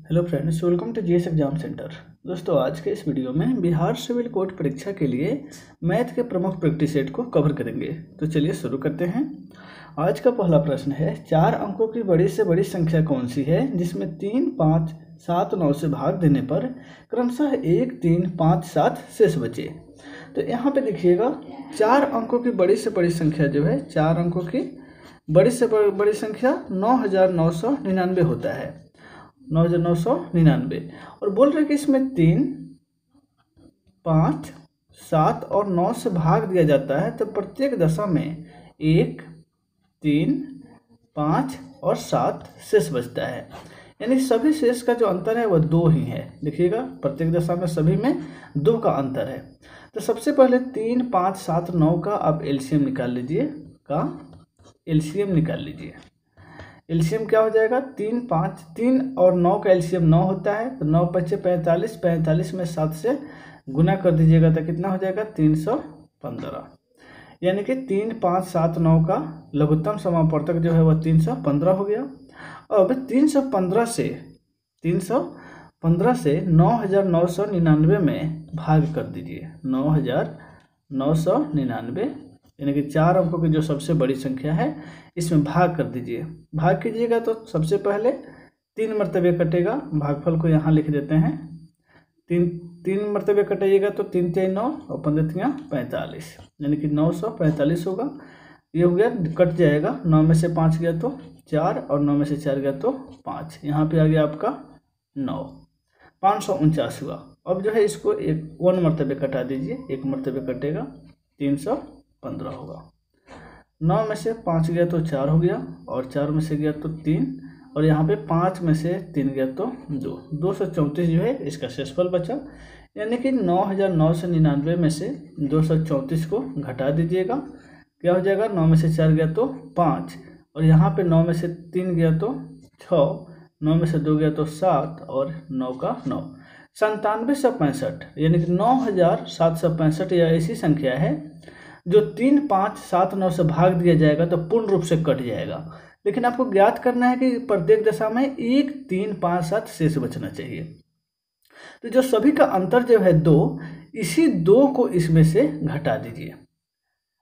Hello friends, welcome to GS exam centre. दोस्तों, आज के इस वीडियो में बिहार सिविल कोर्ट परीक्षा के लिए मैथ के प्रमुख प्रैक्टिस सेट को कवर करेंगे। तो चलिए शुरू करते हैं। आज का पहला प्रश्न है, 4 अंकों की बड़ी से बड़ी संख्या कौन सी है जिसमें 3, 5, 7, 9 से भाग देने पर क्रमशः 1, 3, 5, 7 शेष बचे। तो यहाँ पे देखिएगा, 4 अंकों की बड़ी से बड़ी संख्या जो है, 4 अंकों की बड़ी से बड़ी संख्या 9999 होता है, 9999। और बोल रहे कि इसमें 3, 5, 7 और 9 से भाग दिया जाता है, तो प्रत्येक दशा में 1, 3, 5 और 7 शेष बचता है। यानी सभी शेष का जो अंतर है वह 2 ही है। देखिएगा, प्रत्येक दशा में सभी में 2 का अंतर है। तो सबसे पहले 3, 5, 7, 9 का आप एलसीएम निकाल लीजिए। एलसीएम क्या हो जाएगा? 3, 5, 3 और 9 का एलसीएम 9 होता है, तो 9 × 5 = 45, 45 में 7 से गुना कर दीजिएगा तो कितना हो जाएगा? 315। यानी कि 3, 5, 7, 9 का लघुत्तम समापवर्तक जो है वह 315 हो गया। अब 315 से 9999 में भाग कर दीजिए। 9999 यानी कि 4 अंकों की जो सबसे बड़ी संख्या है इसमें भाग कर दीजिए। भाग कीजिएगा तो सबसे पहले 3 मरतबे कटेगा। भागफल को यहाँ लिख देते हैं। 3 मरतबे कटाइएगा तो 3 × 9 और 15 × 45, यानी कि 945 होगा। ये हो गया, कट जाएगा। 9 में से 5 गया तो 4 और 9 में से 4 गया तो 5। यहाँ पे आ गया आपका 9, 549 हुआ। अब जो है इसको 1 मरतबे कटा दीजिए। 1 मरतबे कटेगा, 315 होगा। 9 में से 5 गया तो 4 हो गया, और 4 में से गया तो 3, और यहाँ पे 5 में से 3 गया तो 2। 234 जो है इसका शेषफल बचा। यानी कि 9999 में से 234 को घटा दीजिएगा। क्या हो जाएगा? 9 में से 4 गया तो 5, और यहाँ पे 9 में से 3 गया तो 6, 9 में से 2 गया तो 7, और 9 का 9, 9765। यानी कि 9765 यह ऐसी संख्या है जो 3, 5, 7, 9 से भाग दिया जाएगा तो पूर्ण रूप से कट जाएगा। लेकिन आपको ज्ञात करना है कि प्रत्येक दशा में 1, 3, 5, 7 शेष बचना चाहिए। तो जो सभी का अंतर जो है 2, इसी 2 को इसमें से घटा दीजिए।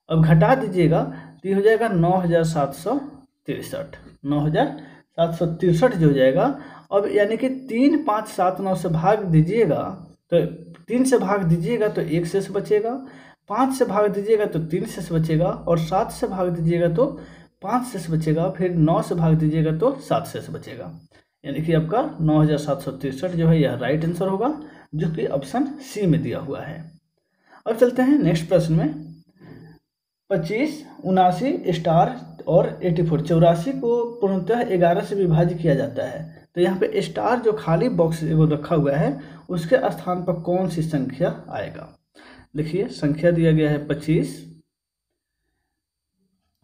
अब घटा दीजिएगा तो ये हो जाएगा 9763। 9763 जो हो जाएगा। अब यानी कि 3, 5, 7, 9 से भाग दीजिएगा तो 3 से भाग दीजिएगा तो 1 शेष बचेगा, 5 से भाग दीजिएगा तो 3 शेष बचेगा, और 7 से भाग दीजिएगा तो 5 शेष बचेगा, फिर 9 से भाग दीजिएगा तो 7 शेष बचेगा। यानी कि आपका 9763 जो है यह राइट आंसर होगा, जो कि ऑप्शन सी में दिया हुआ है। अब चलते हैं नेक्स्ट प्रश्न में। 25, 79 स्टार और 84, 84 को पूर्णतः 11 से विभाजित किया जाता है। तो यहाँ पे स्टार जो खाली बॉक्स वो रखा हुआ है उसके स्थान पर कौन सी संख्या आएगा? देखिए, संख्या दिया गया है 25,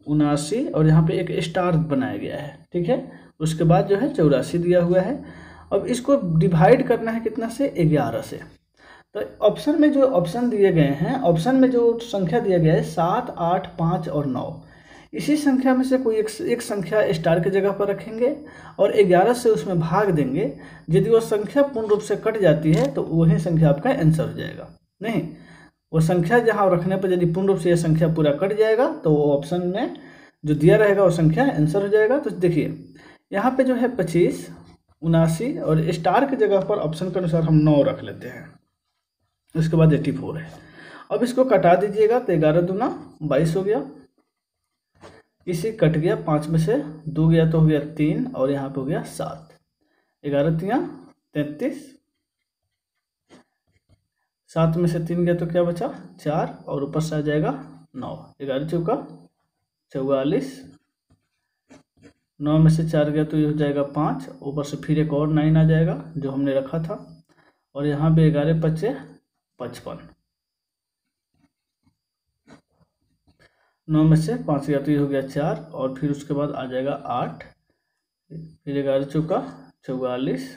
79 और यहाँ पे एक स्टार बनाया गया है। ठीक है, उसके बाद जो है 84 दिया हुआ है। अब इसको डिवाइड करना है कितना से? 11 से। तो ऑप्शन में जो ऑप्शन दिए गए हैं, ऑप्शन में जो संख्या दिया गया है 7, 8, 5 और 9, इसी संख्या में से कोई एक संख्या स्टार की जगह पर रखेंगे और 11 से उसमें भाग देंगे। यदि वो संख्या पूर्ण रूप से कट जाती है तो वही संख्या आपका आंसर हो जाएगा। नहीं, वो संख्या जहाँ रखने पर यदि पूर्ण रूप से यह संख्या पूरा कट जाएगा तो वो ऑप्शन में जो दिया रहेगा वो संख्या आंसर हो जाएगा। तो देखिए, यहाँ पे जो है 25, 79 और स्टार की जगह पर ऑप्शन के अनुसार हम 9 रख लेते हैं। उसके बाद 84 है। अब इसको कटा दीजिएगा तो 11 दूना 22 हो गया। इसी कट गया, 5 में से 2 गया तो हो गया 3, और यहाँ पे हो गया 7। 11 × 3 = 33, 7 में से 3 गया तो क्या बचा? 4, और ऊपर से आ जाएगा 9। 11 × 4 = 44, 9 में से 4 गया तो ये हो जाएगा 5, ऊपर से फिर एक और 9 आ जाएगा जो हमने रखा था, और यहाँ पे 11 × 5 = 55, 9 में से 5 गया तो ये हो गया 4, और फिर उसके बाद आ जाएगा 8, फिर 11 × 4 = 44,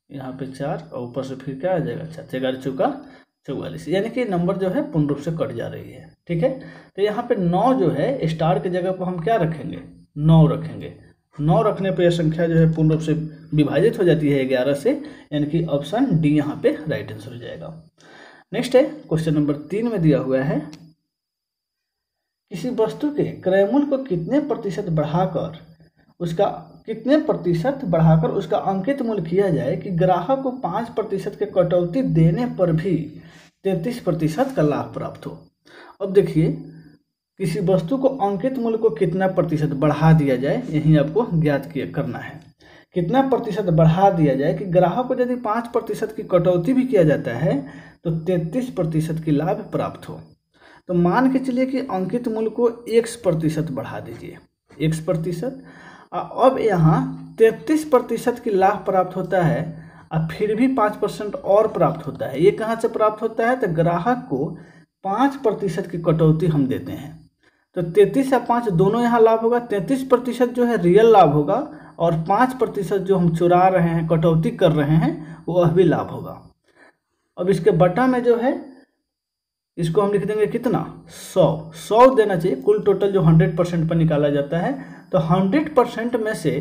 यहाँ पे 4, और ऊपर से फिर क्या आ जाएगा? 4, 11 × 4 = 44। यानी कि नंबर जो है पूर्ण रूप से कट जा रही है। ठीक है, तो यहाँ पे 9 जो है स्टार की जगह पर हम क्या रखेंगे? 9 रखेंगे। 9 रखने पर यह संख्या जो है पूर्ण रूप से विभाजित हो जाती है 11 से, यानी कि ऑप्शन डी यहाँ पे राइट आंसर हो जाएगा। नेक्स्ट है क्वेश्चन नंबर 3 में दिया हुआ है, किसी वस्तु के क्रय मूल्य को कितने प्रतिशत बढ़ाकर उसका अंकित मूल्य किया जाए कि ग्राहक को 5% के कटौती देने पर भी 33% का लाभ प्राप्त हो। अब देखिए, किसी वस्तु को अंकित मूल्य को कितना प्रतिशत बढ़ा दिया जाए, यही आपको ज्ञात करना है। कितना प्रतिशत बढ़ा दिया जाए कि ग्राहक को यदि 5% की कटौती भी किया जाता है तो 33% की लाभ प्राप्त हो। तो मान के चलिए कि अंकित मूल्य को x% बढ़ा दीजिए, x%। अब यहाँ 33% की लाभ प्राप्त होता है, अब फिर भी 5% और प्राप्त होता है। ये कहाँ से प्राप्त होता है? तो ग्राहक को 5% की कटौती हम देते हैं, तो 33 या 5 दोनों यहाँ लाभ होगा। 33% जो है रियल लाभ होगा और 5% जो हम चुरा रहे हैं, कटौती कर रहे हैं, वह भी लाभ होगा। अब इसके बटा में जो है इसको हम लिख देंगे कितना, 100 देना चाहिए। कुल टोटल जो 100% पर निकाला जाता है, तो 100% में से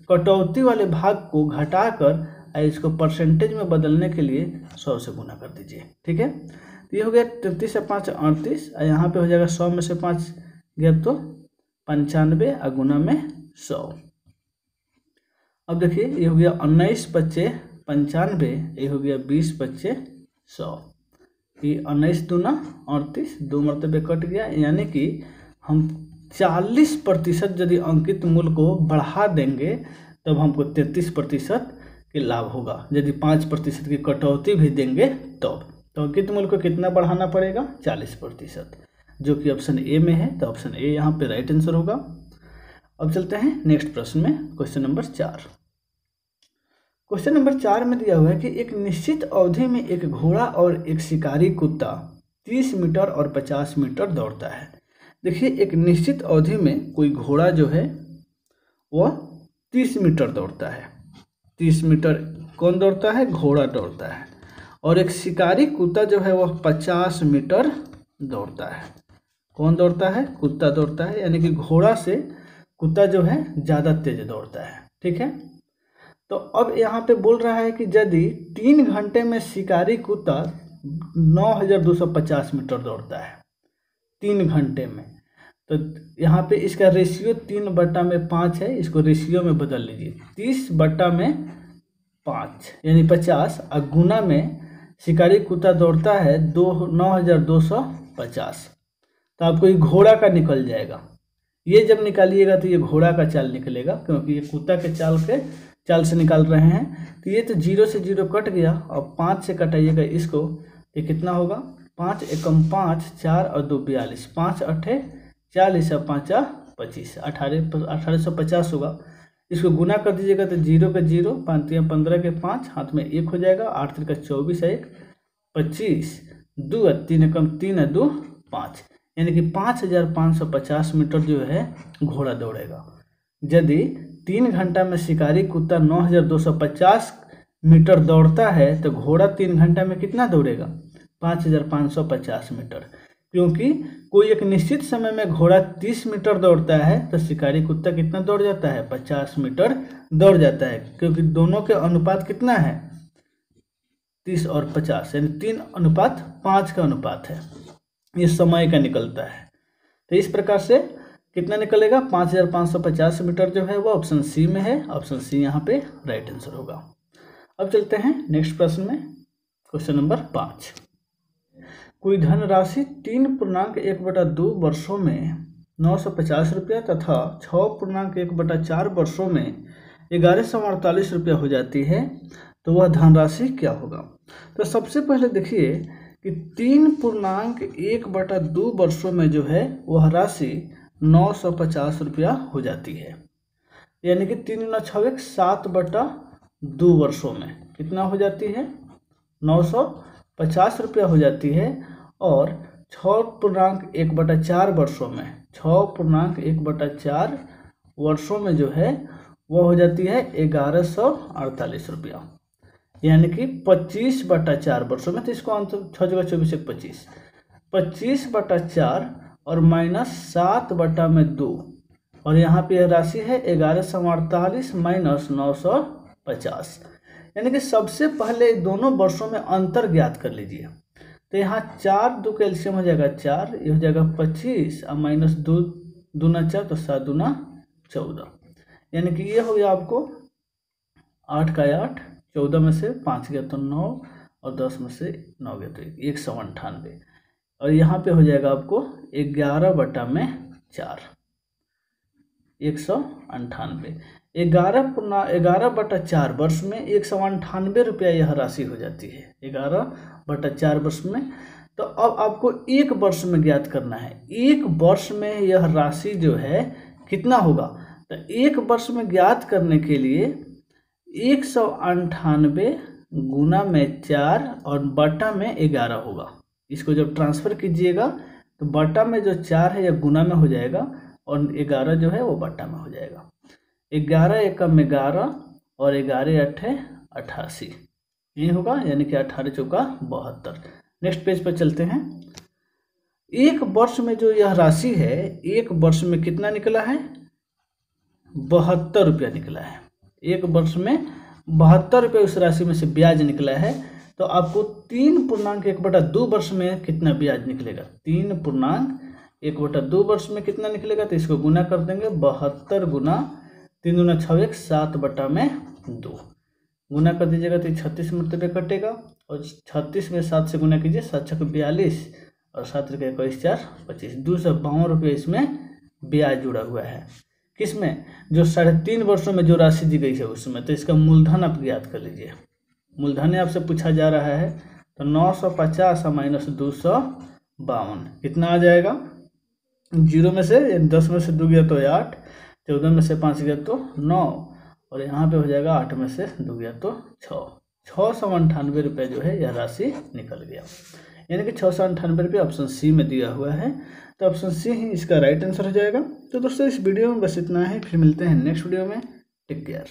कटौती वाले भाग को घटाकर इसको परसेंटेज में बदलने के लिए 100 से गुना कर दीजिए। ठीक है, तो ये हो गया 33 से 5 38, यहाँ पे हो जाएगा 100 में से 5 गया तो 95 और गुना में 100। अब देखिए, ये हो गया 19 25 95, ये हो गया 20 25 100। ये 19 दूना 38, 2 मरतबे कट गया, यानी कि हम 40% यदि अंकित मूल्य को बढ़ा देंगे तब हमको 33% के लाभ होगा। यदि 5% की कटौती भी देंगे तो अंकित मूल्य को कितना बढ़ाना पड़ेगा, 40%, जो कि ऑप्शन ए में है। तो ऑप्शन ए यहाँ पे राइट आंसर होगा। अब चलते हैं नेक्स्ट प्रश्न में, क्वेश्चन नंबर 4। क्वेश्चन नंबर 4 में दिया हुआ है कि एक निश्चित अवधि में एक घोड़ा और एक शिकारी कुत्ता 30 मीटर और 50 मीटर दौड़ता है। देखिए, एक निश्चित अवधि में कोई घोड़ा जो है वह 30 मीटर दौड़ता है। 30 मीटर कौन दौड़ता है? घोड़ा दौड़ता है। और एक शिकारी कुत्ता जो है वह 50 मीटर दौड़ता है। कौन दौड़ता है? कुत्ता दौड़ता है, यानी कि घोड़ा से कुत्ता जो है ज़्यादा तेज दौड़ता है। ठीक है, तो अब यहाँ पे बोल रहा है कि यदि 3 घंटे में शिकारी कुत्ता 9250 मीटर दौड़ता है 3 घंटे में, तो यहाँ पे इसका रेशियो 3/5 है। इसको रेशियो में बदल लीजिए, 30/5 यानी 50, और गुना में शिकारी कुत्ता दौड़ता है 9250, तो आपको ये घोड़ा का निकल जाएगा। ये जब निकालिएगा तो ये घोड़ा का चाल निकलेगा, क्योंकि ये कुत्ता के चाल से निकाल रहे हैं। तो ये तो 0 से 0 कट गया, और 5 से कटाइएगा इसको, ये कितना होगा, 5 एकम 5, 4 और 2 42, 5 8 40 और 5 25, 1850 होगा। इसको गुना कर दीजिएगा तो 0 का 0, 5 3 15 के 5, हाथ में 1 हो जाएगा, 8 3 का 24 1 25, 2 3 एकम 3 2 5, यानी कि 5550 मीटर जो है घोड़ा दौड़ेगा। यदि 3 घंटा में शिकारी कुत्ता 9250 मीटर दौड़ता है तो घोड़ा 3 घंटा में कितना दौड़ेगा, 5550 मीटर। क्योंकि कोई एक निश्चित समय में घोड़ा 30 मीटर दौड़ता है तो शिकारी कुत्ता कितना दौड़ जाता है, 50 मीटर दौड़ जाता है, क्योंकि दोनों के अनुपात कितना है, 30 और 50, यानी 3:5 का अनुपात है। ये समय का निकलता है। तो इस प्रकार से कितना निकलेगा, 5550 मीटर जो है वो ऑप्शन सी में है। ऑप्शन सी यहाँ पे राइट आंसर होगा। अब चलते हैं नेक्स्ट प्रश्न में, क्वेश्चन नंबर 5। कोई धनराशि 3.1/2 वर्षों में 950 रुपया तथा 6.1/4 वर्षों में 1148 रुपया हो जाती है, तो वह धनराशि क्या होगा। तो सबसे पहले देखिए कि 3.1/2 वर्षों में जो है वह राशि 950 रुपया हो जाती है, यानी कि 3 × 6 = 7/2 वर्षों में कितना हो जाती है, 950 रुपया हो जाती है। और 6.1/4 वर्षों में 6.1/4 वर्षों में जो है वह हो जाती है 1148 रुपया, यानी कि 25/4 वर्षों में। तो इसको अंतर 6 × 24 = 25, 25/4 और -7/2, और यहाँ पे यह राशि है 1148 माइनस 950, यानी कि सबसे पहले दोनों वर्षों में अंतर ज्ञात कर लीजिए। तो यहाँ 4 2 का एलसीएम हो जाएगा 4, ये हो जाएगा 25 और माइनस 2 दूना 4 तो 7 दूना 14, यानी कि ये हो गया आपको 8 का 8, 14 में से 5 गया तो 9 और 10 में से 9 गया तो 198, और यहाँ पे हो जाएगा आपको 11/4 198। 11/4 वर्ष में 198 रुपया यह राशि हो जाती है 11/4 वर्ष में। तो अब आपको एक वर्ष में ज्ञात करना है, एक वर्ष में यह राशि जो है कितना होगा। तो एक वर्ष में ज्ञात करने के लिए 198 गुना में 4 और बटा में 11 होगा। इसको जब ट्रांसफ़र कीजिएगा तो बटा में जो 4 है यह गुना में हो जाएगा और 11 जो है वो बटा में हो जाएगा। 11 एकम 11 और 11 8 88, ये होगा, यानी कि 18 चौका 72। नेक्स्ट पेज पर चलते हैं। एक वर्ष में जो यह राशि है, एक वर्ष में कितना निकला है 72 रुपया निकला है। एक वर्ष में 72 रुपये उस राशि में से ब्याज निकला है। तो आपको 3.1/2 वर्ष में कितना ब्याज निकलेगा, 3.1/2 वर्ष में कितना निकलेगा, तो इसको गुना कर देंगे। 72 गुना 3 दूना 6 7/2 गुना कर दीजिएगा तो 36 मरतबे कटेगा, और 36 में 7 से गुना कीजिए, 7 छक 42 और 7 रुपये 21 4 25, 252 रुपये इसमें ब्याज जुड़ा हुआ है। किसमें, जो 3.5 वर्षों में जो राशि दी गई है उसमें। तो इसका मूलधन आप ज्ञात कर लीजिए। मूलधन आपसे पूछा जा रहा है, तो 950 माइनस 252 कितना आ जाएगा। 0 में से 10 में से 2 गया तो 8, 14 में से 5 गया तो 9, और यहाँ पे हो जाएगा 8 में से 2 गया तो 698 रुपये जो है यह राशि निकल गया, यानी कि 698 रुपये ऑप्शन सी में दिया हुआ है। तो ऑप्शन सी ही इसका राइट आंसर हो जाएगा। तो दोस्तों इस वीडियो में बस इतना है, फिर मिलते हैं नेक्स्ट वीडियो में। Take care.